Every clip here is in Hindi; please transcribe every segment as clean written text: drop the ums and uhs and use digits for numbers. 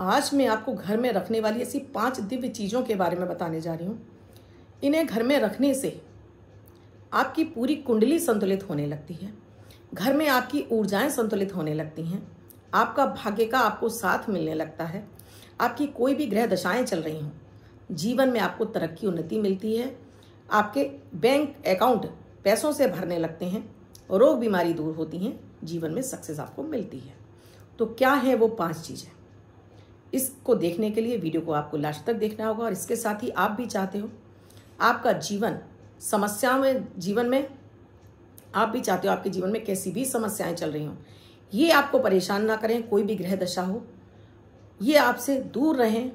आज मैं आपको घर में रखने वाली ऐसी 5 दिव्य चीज़ों के बारे में बताने जा रही हूँ। इन्हें घर में रखने से आपकी पूरी कुंडली संतुलित होने लगती है, घर में आपकी ऊर्जाएं संतुलित होने लगती हैं, आपका भाग्य का आपको साथ मिलने लगता है, आपकी कोई भी ग्रह दशाएं चल रही हों, जीवन में आपको तरक्की उन्नति मिलती है, आपके बैंक अकाउंट पैसों से भरने लगते हैं, रोग बीमारी दूर होती हैं, जीवन में सक्सेस आपको मिलती है। तो क्या है वो 5 चीज़ें? इसको देखने के लिए वीडियो को आपको लास्ट तक देखना होगा। और इसके साथ ही आप भी चाहते हो आपका जीवन समस्याओं में, जीवन में आप भी चाहते हो आपके जीवन में कैसी भी समस्याएं चल रही हों, ये आपको परेशान ना करें, कोई भी ग्रह दशा हो ये आपसे दूर रहें,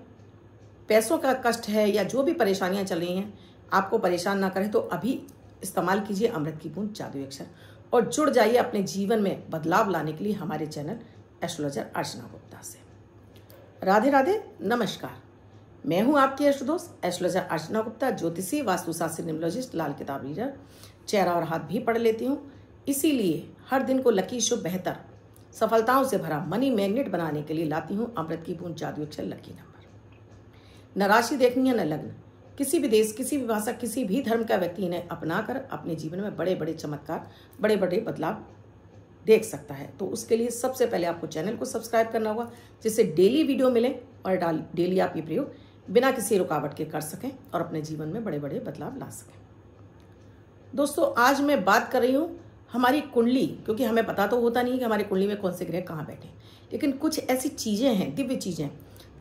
पैसों का कष्ट है या जो भी परेशानियां चल रही हैं आपको परेशान ना करें, तो अभी इस्तेमाल कीजिए अमृत की बूंद जादुई अक्षर और जुड़ जाइए अपने जीवन में बदलाव लाने के लिए हमारे चैनल एस्ट्रोलॉजर अर्चना गुप्ता से। राधे राधे, नमस्कार। मैं हूं आपकी अष्ट दोस्त एस्ट्रोलॉजर अर्चना गुप्ता, ज्योतिषी, वास्तुशास्त्री, न्यूमरोलॉजिस्ट, लाल किताब रीडर, चेहरा और हाथ भी पढ़ लेती हूं। इसीलिए हर दिन को लकी, शुभ, बेहतर, सफलताओं से भरा मनी मैग्नेट बनाने के लिए लाती हूं अमृत की बूंद जादुई अक्षर लकी नंबर। न राशि देखनी है न लग्न, किसी भी देश, किसी भी भाषा, किसी भी धर्म का व्यक्ति इन्हें अपनाकर अपने जीवन में बड़े बड़े चमत्कार, बड़े बड़े बदलाव देख सकता है। तो उसके लिए सबसे पहले आपको चैनल को सब्सक्राइब करना होगा, जिससे डेली वीडियो मिले और डेली आप ये प्रयोग बिना किसी रुकावट के कर सकें और अपने जीवन में बड़े बड़े बदलाव ला सकें। दोस्तों, आज मैं बात कर रही हूँ हमारी कुंडली, क्योंकि हमें पता तो होता नहीं कि हमारी कुंडली में कौन से ग्रह कहाँ बैठे, लेकिन कुछ ऐसी चीज़ें हैं, दिव्य चीज़ें,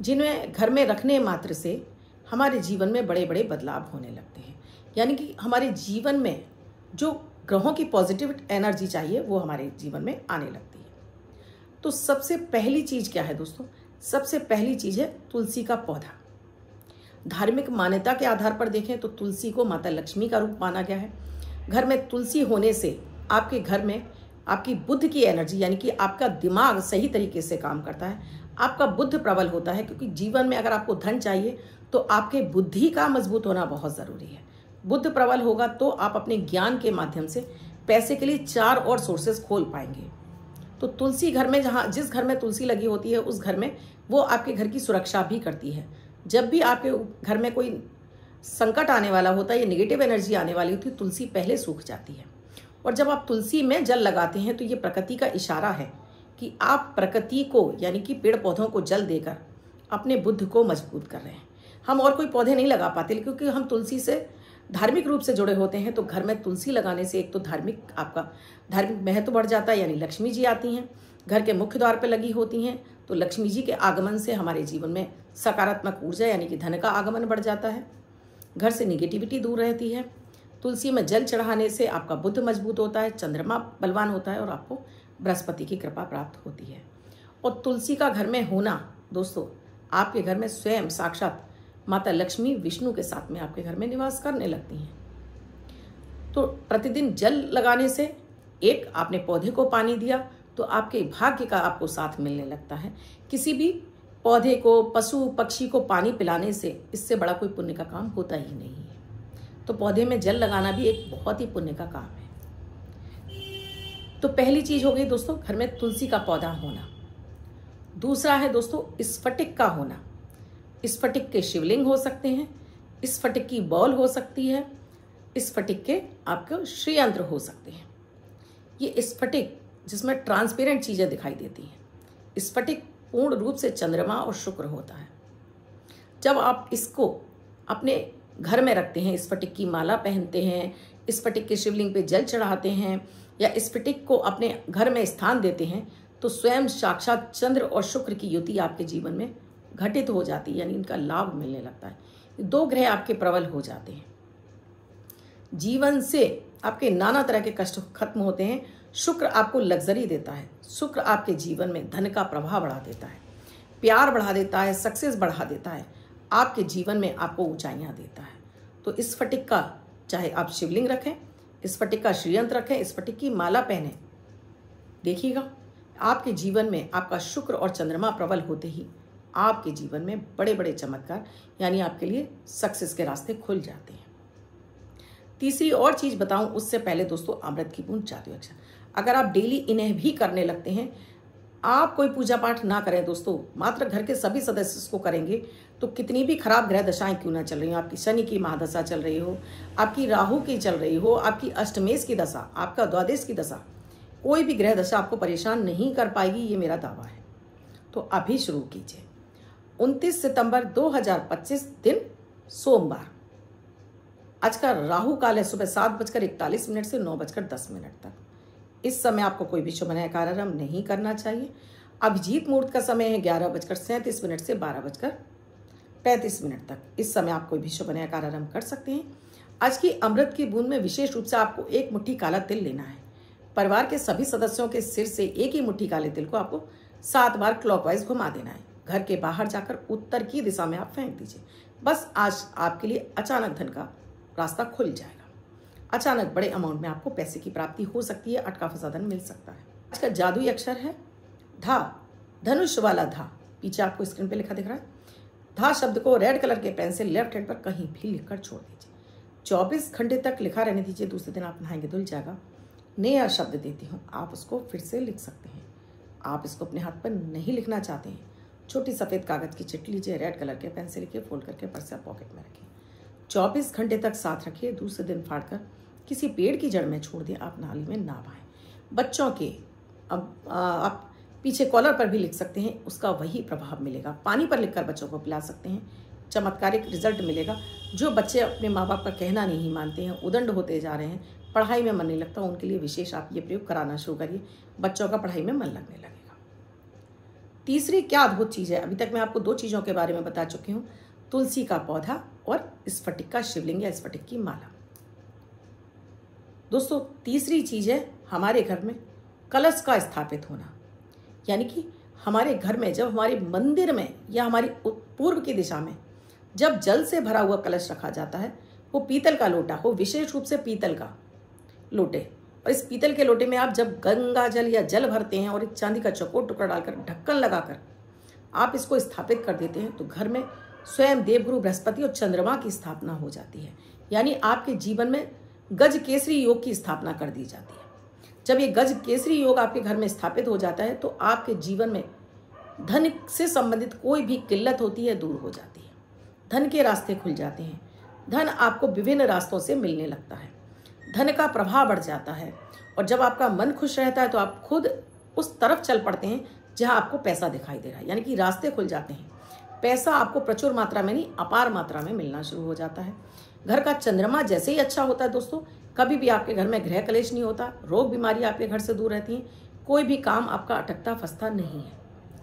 जिन्हें घर में रखने मात्र से हमारे जीवन में बड़े बड़े बदलाव होने लगते हैं। यानी कि हमारे जीवन में जो ग्रहों की पॉजिटिव एनर्जी चाहिए वो हमारे जीवन में आने लगती है। तो सबसे पहली चीज़ क्या है दोस्तों? सबसे पहली चीज़ है तुलसी का पौधा। धार्मिक मान्यता के आधार पर देखें तो तुलसी को माता लक्ष्मी का रूप माना गया है। घर में तुलसी होने से आपके घर में आपकी बुद्ध की एनर्जी, यानी कि आपका दिमाग सही तरीके से काम करता है, आपका बुद्ध प्रबल होता है। क्योंकि जीवन में अगर आपको धन चाहिए तो आपके बुद्धि का मजबूत होना बहुत ज़रूरी है। बुद्ध प्रबल होगा तो आप अपने ज्ञान के माध्यम से पैसे के लिए 4 और सोर्सेस खोल पाएंगे। तो तुलसी घर में, जिस घर में तुलसी लगी होती है उस घर में वो आपके घर की सुरक्षा भी करती है। जब भी आपके घर में कोई संकट आने वाला होता है या निगेटिव एनर्जी आने वाली होती है, तुलसी पहले सूख जाती है। और जब आप तुलसी में जल लगाते हैं तो ये प्रकृति का इशारा है कि आप प्रकृति को, यानी कि पेड़ पौधों को जल देकर अपने बुद्ध को मजबूत कर रहे हैं। हम और कोई पौधे नहीं लगा पाते क्योंकि हम तुलसी से धार्मिक रूप से जुड़े होते हैं। तो घर में तुलसी लगाने से एक तो आपका धार्मिक महत्व बढ़ जाता है, यानी लक्ष्मी जी आती हैं, घर के मुख्य द्वार पर लगी होती हैं। तो लक्ष्मी जी के आगमन से हमारे जीवन में सकारात्मक ऊर्जा, यानी कि धन का आगमन बढ़ जाता है, घर से निगेटिविटी दूर रहती है। तुलसी में जल चढ़ाने से आपका बुद्ध मजबूत होता है, चंद्रमा बलवान होता है और आपको बृहस्पति की कृपा प्राप्त होती है। और तुलसी का घर में होना दोस्तों, आपके घर में स्वयं साक्षात माता लक्ष्मी विष्णु के साथ में आपके घर में निवास करने लगती हैं। तो प्रतिदिन जल लगाने से, एक आपने पौधे को पानी दिया तो आपके भाग्य का आपको साथ मिलने लगता है। किसी भी पौधे को, पशु पक्षी को पानी पिलाने से इससे बड़ा कोई पुण्य का काम होता ही नहीं है। तो पौधे में जल लगाना भी एक बहुत ही पुण्य का काम है। तो पहली चीज हो गई दोस्तों, घर में तुलसी का पौधा होना। दूसरा है दोस्तों स्फटिक का होना। स्फटिक के शिवलिंग हो सकते हैं, स्फटिक की बॉल हो सकती है, स्फटिक के आपके श्रीयंत्र हो सकते हैं। ये स्फटिक जिसमें ट्रांसपेरेंट चीजें दिखाई देती हैं, स्फटिक पूर्ण रूप से चंद्रमा और शुक्र होता है। जब आप इसको अपने घर में रखते हैं, स्फटिक की माला पहनते हैं, स्फटिक के शिवलिंग पे जल चढ़ाते हैं या स्फटिक को अपने घर में स्थान देते हैं, तो स्वयं साक्षात चंद्र और शुक्र की युति आपके जीवन में घटित हो जाती है, यानी इनका लाभ मिलने लगता है। 2 ग्रह आपके प्रबल हो जाते हैं, जीवन से आपके नाना तरह के कष्ट खत्म होते हैं। शुक्र आपको लग्जरी देता है, शुक्र आपके जीवन में धन का प्रभाव बढ़ा देता है, प्यार बढ़ा देता है, सक्सेस बढ़ा देता है, आपके जीवन में आपको ऊंचाइयां देता है। तो इस स्फटिक का चाहे आप शिवलिंग रखें, स्फटिक का श्रीयंत्र रखें, स्फटिक की माला पहने, देखिएगा आपके जीवन में आपका शुक्र और चंद्रमा प्रबल होते ही आपके जीवन में बड़े बड़े चमत्कार, यानी आपके लिए सक्सेस के रास्ते खुल जाते हैं। तीसरी और चीज बताऊं उससे पहले दोस्तों, अमृत की बूंद जादुई अक्षर, अगर आप डेली इन्हें भी करने लगते हैं आप कोई पूजा पाठ ना करें दोस्तों, मात्र घर के सभी सदस्य इसको करेंगे तो कितनी भी खराब ग्रह दशाएं क्यों ना चल रही हो, आपकी शनि की महादशा चल रही हो, आपकी राहु की चल रही हो, आपकी अष्टमेश की दशा, आपका द्वादश की दशा, कोई भी ग्रह दशा आपको परेशान नहीं कर पाएगी, ये मेरा दावा है। तो अभी शुरू कीजिए। 29 सितंबर 2025 दिन सोमवार। आज का राहु काल है सुबह 7:41 से 9:10 तक। इस समय आपको कोई भी शुभ नया कार्यारंभ नहीं करना चाहिए। अभिजीत मुहूर्त का समय है 11:37 से 12:35 तक। इस समय आप कोई भी शुभ नया कार्यारंभ कर सकते हैं। आज की अमृत की बूंद में विशेष रूप से आपको एक मुट्ठी काला तिल लेना है। परिवार के सभी सदस्यों के सिर से एक ही मुट्ठी काले तिल को आपको 7 बार क्लॉकवाइज घुमा देना है। घर के बाहर जाकर उत्तर की दिशा में आप फेंक दीजिए। बस आज आपके लिए अचानक धन का रास्ता खुल जाएगा। अचानक बड़े अमाउंट में आपको पैसे की प्राप्ति हो सकती है, अटका फंसा धन मिल सकता है। आज का जादुई अक्षर है धा, धनुष वाला धा। पीछे आपको स्क्रीन पे लिखा दिख रहा है। धा शब्द को रेड कलर के पेन से लेफ्ट हैंड पर कहीं भी लिखकर छोड़ दीजिए। 24 घंटे तक लिखा रहने दीजिए। दूसरे दिन आप नहाएंगे धुल जाएगा। नया शब्द देती हूँ, आप उसको फिर से लिख सकते हैं। आप इसको अपने हाथ पर नहीं लिखना चाहते हैं, छोटी सफ़ेद कागज़ की चिट लीजिए, रेड कलर के पेन से लिखिए, फोल्ड करके पर्स या पॉकेट में रखिए। 24 घंटे तक साथ रखिए। दूसरे दिन फाड़कर किसी पेड़ की जड़ में छोड़ दिए। आप नाली में ना बहाएं। बच्चों के अब आप पीछे कॉलर पर भी लिख सकते हैं, उसका वही प्रभाव मिलेगा। पानी पर लिखकर बच्चों को पिला सकते हैं, चमत्कारिक रिजल्ट मिलेगा। जो बच्चे अपने माँ बाप का कहना नहीं मानते हैं, उदंड होते जा रहे हैं, पढ़ाई में मन नहीं लगता, उनके लिए विशेष आप ये प्रयोग कराना शुरू करिए। बच्चों का पढ़ाई में मन लगने लगेगा। तीसरी क्या अद्भुत चीज़ है, अभी तक मैं आपको 2 चीज़ों के बारे में बता चुकी हूँ, तुलसी का पौधा और स्फटिक का शिवलिंग या स्फटिक की माला। दोस्तों तीसरी चीज़ है हमारे घर में कलश का स्थापित होना। यानी कि हमारे घर में, जब हमारे मंदिर में या हमारी पूर्व की दिशा में जब जल से भरा हुआ कलश रखा जाता है, वो पीतल का लोटा हो, विशेष रूप से पीतल का लोटे, और इस पीतल के लोटे में आप जब गंगा जल या जल भरते हैं और एक चांदी का चौकोर टुकड़ा डालकर ढक्कन लगाकर आप इसको स्थापित कर देते हैं, तो घर में स्वयं देवगुरु बृहस्पति और चंद्रमा की स्थापना हो जाती है। यानी आपके जीवन में गज केसरी योग की स्थापना कर दी जाती है। जब ये गज केसरी योग आपके घर में स्थापित हो जाता है, तो आपके जीवन में धन से संबंधित कोई भी किल्लत होती है दूर हो जाती है। धन के रास्ते खुल जाते हैं। धन आपको विभिन्न रास्तों से मिलने लगता है। धन का प्रभाव बढ़ जाता है, और जब आपका मन खुश रहता है तो आप खुद उस तरफ चल पड़ते हैं जहां आपको पैसा दिखाई दे रहा है। यानी कि रास्ते खुल जाते हैं। पैसा आपको प्रचुर मात्रा में नहीं, अपार मात्रा में मिलना शुरू हो जाता है। घर का चंद्रमा जैसे ही अच्छा होता है दोस्तों, कभी भी आपके घर में गृह कलेश नहीं होता, रोग बीमारी आपके घर से दूर रहती हैं, कोई भी काम आपका अटकता फंसता नहीं है।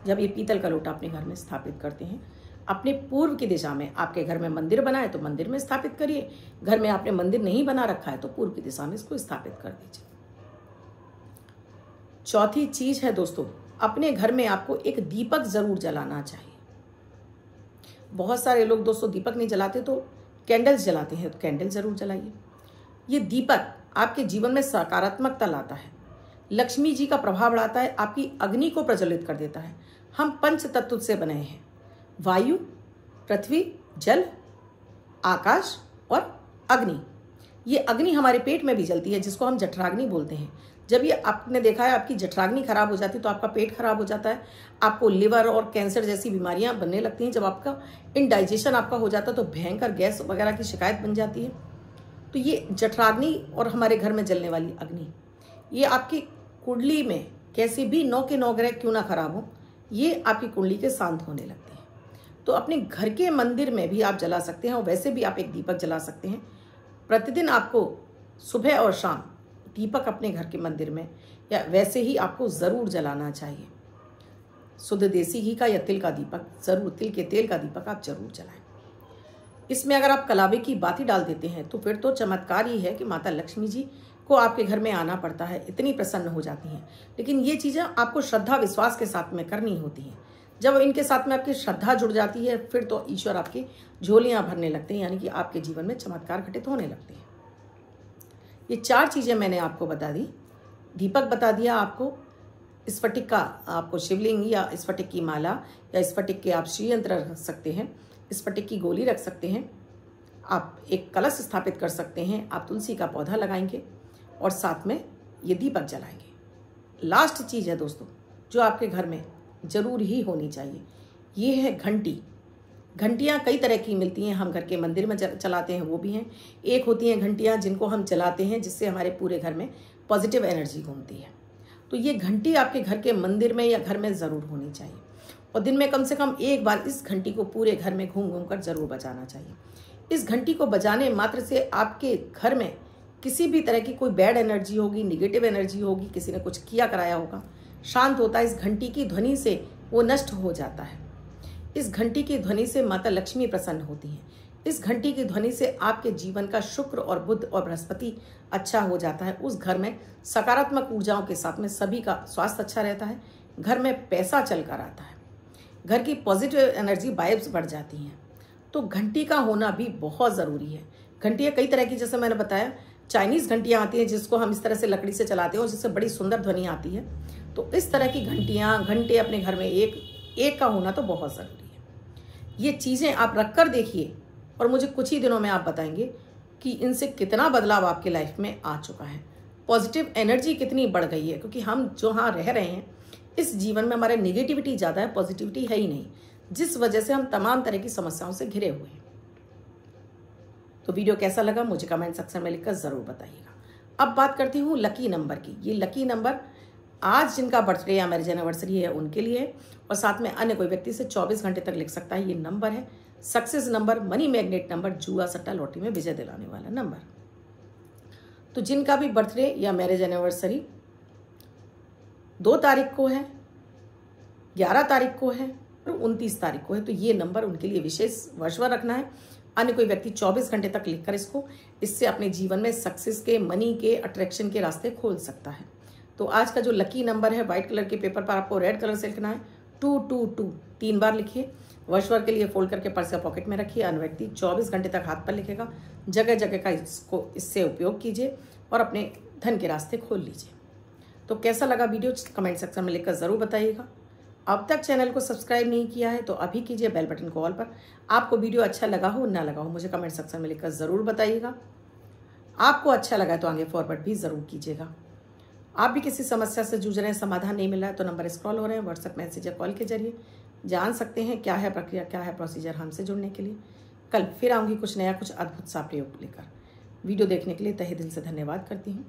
जब ये पीतल का लोटा अपने घर में स्थापित करते हैं, अपने पूर्व की दिशा में, आपके घर में मंदिर बना है तो मंदिर में स्थापित करिए। घर में आपने मंदिर नहीं बना रखा है तो पूर्व की दिशा में इसको स्थापित कर दीजिए। चौथी चीज है दोस्तों, अपने घर में आपको एक दीपक जरूर जलाना चाहिए। बहुत सारे लोग दोस्तों दीपक नहीं जलाते तो कैंडल्स जलाते हैं, तो कैंडल जरूर जलाइए। ये दीपक आपके जीवन में सकारात्मकता लाता है, लक्ष्मी जी का प्रभाव बढ़ाता है, आपकी अग्नि को प्रज्वलित कर देता है। हम 5 तत्व से बने हैं, वायु, पृथ्वी, जल, आकाश और अग्नि। ये अग्नि हमारे पेट में भी जलती है, जिसको हम जठराग्नि बोलते हैं। जब ये आपने देखा है आपकी जठराग्नि खराब हो जाती है तो आपका पेट खराब हो जाता है, आपको लिवर और कैंसर जैसी बीमारियां बनने लगती हैं। जब आपका इनडाइजेशन आपका हो जाता है तो भयंकर गैस वगैरह की शिकायत बन जाती है। तो ये जठराग्नि और हमारे घर में जलने वाली अग्नि, ये आपकी कुंडली में कैसे भी 9 के 9 ग्रह क्यों ना खराब हो, ये आपकी कुंडली के शांत होने लगते हैं। तो अपने घर के मंदिर में भी आप जला सकते हैं, और वैसे भी आप एक दीपक जला सकते हैं। प्रतिदिन आपको सुबह और शाम दीपक अपने घर के मंदिर में या वैसे ही आपको ज़रूर जलाना चाहिए। शुद्ध देसी घी का या तिल का दीपक ज़रूर, तिल के तेल का दीपक आप जरूर जलाएं। इसमें अगर आप कलावे की बाती डाल देते हैं तो फिर तो चमत्कार ही है कि माता लक्ष्मी जी को आपके घर में आना पड़ता है, इतनी प्रसन्न हो जाती हैं। लेकिन ये चीज़ें आपको श्रद्धा विश्वास के साथ में करनी होती हैं। जब इनके साथ में आपकी श्रद्धा जुड़ जाती है, फिर तो ईश्वर आपकी झोलियाँ भरने लगते हैं, यानी कि आपके जीवन में चमत्कार घटित होने लगते हैं। ये 4 चीज़ें मैंने आपको बता दी। दीपक बता दिया आपको, स्फटिक का आपको शिवलिंग या स्फटिक की माला या स्फटिक के आप श्रीयंत्र रख सकते हैं, स्फटिक की गोली रख सकते हैं, आप एक कलश स्थापित कर सकते हैं, आप तुलसी का पौधा लगाएंगे और साथ में ये दीपक जलाएंगे। लास्ट चीज़ है दोस्तों जो आपके घर में ज़रूर ही होनी चाहिए, ये है घंटी। घंटियाँ कई तरह की मिलती हैं, हम घर के मंदिर में चलाते हैं वो भी हैं। एक होती हैं घंटियाँ जिनको हम चलाते हैं जिससे हमारे पूरे घर में पॉजिटिव एनर्जी घूमती है। तो ये घंटी आपके घर के मंदिर में या घर में ज़रूर होनी चाहिए और दिन में कम से कम एक बार इस घंटी को पूरे घर में घूम घूम कर ज़रूर बजाना चाहिए। इस घंटी को बजाने मात्र से आपके घर में किसी भी तरह की कोई बैड एनर्जी होगी, निगेटिव एनर्जी होगी, किसी ने कुछ किया कराया होगा, शांत होता है। इस घंटी की ध्वनि से वो नष्ट हो जाता है। इस घंटी की ध्वनि से माता लक्ष्मी प्रसन्न होती हैं। इस घंटी की ध्वनि से आपके जीवन का शुक्र और बुध और बृहस्पति अच्छा हो जाता है। उस घर में सकारात्मक ऊर्जाओं के साथ में सभी का स्वास्थ्य अच्छा रहता है, घर में पैसा चल कर आता है, घर की पॉजिटिव एनर्जी वाइब्स बढ़ जाती हैं। तो घंटी का होना भी बहुत ज़रूरी है। घंटियाँ कई तरह की, जैसे मैंने बताया, चाइनीज़ घंटियाँ आती हैं जिसको हम इस तरह से लकड़ी से चलाते हैं और जिससे बड़ी सुंदर ध्वनि आती है। तो इस तरह की घंटे अपने घर में एक का होना तो बहुत ज़रूरी है। ये चीज़ें आप रख कर देखिए और मुझे कुछ ही दिनों में आप बताएंगे कि इनसे कितना बदलाव आपके लाइफ में आ चुका है, पॉजिटिव एनर्जी कितनी बढ़ गई है। क्योंकि हम जहाँ रह रहे हैं इस जीवन में हमारे नेगेटिविटी ज़्यादा है, पॉजिटिविटी है ही नहीं, जिस वजह से हम तमाम तरह की समस्याओं से घिरे हुए हैं। तो वीडियो कैसा लगा मुझे कमेंट सेक्शन में लिखकर ज़रूर बताइएगा। अब बात करती हूँ लकी नंबर की। ये लकी नंबर आज जिनका बर्थडे या मैरिज एनिवर्सरी है उनके लिए है और साथ में अन्य कोई व्यक्ति से 24 घंटे तक लिख सकता है। ये नंबर है success number, money magnet number, जुआ सट्टा लॉटरी में विजय दिलाने वाला नंबर। तो जिनका भी बर्थडे या मैरिज एनिवर्सरी 2 तारीख को है, 11 तारीख को है और 29 तारीख को है, तो ये नंबर उनके लिए विशेष वर्षवर रखना है। अन्य कोई व्यक्ति 24 घंटे तक लिखकर इससे अपने जीवन में सक्सेस के, मनी के, अट्रैक्शन के रास्ते खोल सकता है। तो आज का जो लकी नंबर है, व्हाइट कलर के पेपर पर आपको रेड कलर से लिखना है 222, 3 बार लिखिए। वर्षवर के लिए फोल्ड करके पर्स या पॉकेट में रखिए। अन्य व्यक्ति 24 घंटे तक हाथ पर लिखेगा। जगह जगह का इससे उपयोग कीजिए और अपने धन के रास्ते खोल लीजिए। तो कैसा लगा वीडियो कमेंट सेक्शन में लिखकर ज़रूर बताइएगा। अब तक चैनल को सब्सक्राइब नहीं किया है तो अभी कीजिए, बेल बटन को ऑल पर। आपको वीडियो अच्छा लगा हो ना लगा हो मुझे कमेंट सेक्शन में लिखकर ज़रूर बताइएगा। आपको अच्छा लगा तो आगे फॉरवर्ड भी ज़रूर कीजिएगा। आप भी किसी समस्या से जूझ रहे हैं, समाधान नहीं मिल रहा है, तो नंबर स्क्रॉल हो रहे हैं, व्हाट्सएप मैसेज या कॉल के जरिए जान सकते हैं क्या है प्रक्रिया, क्या है प्रोसीजर हमसे जुड़ने के लिए। कल फिर आऊँगी कुछ नया, कुछ अद्भुत सा प्रयोग लेकर। वीडियो देखने के लिए तहे दिल से धन्यवाद करती हूँ।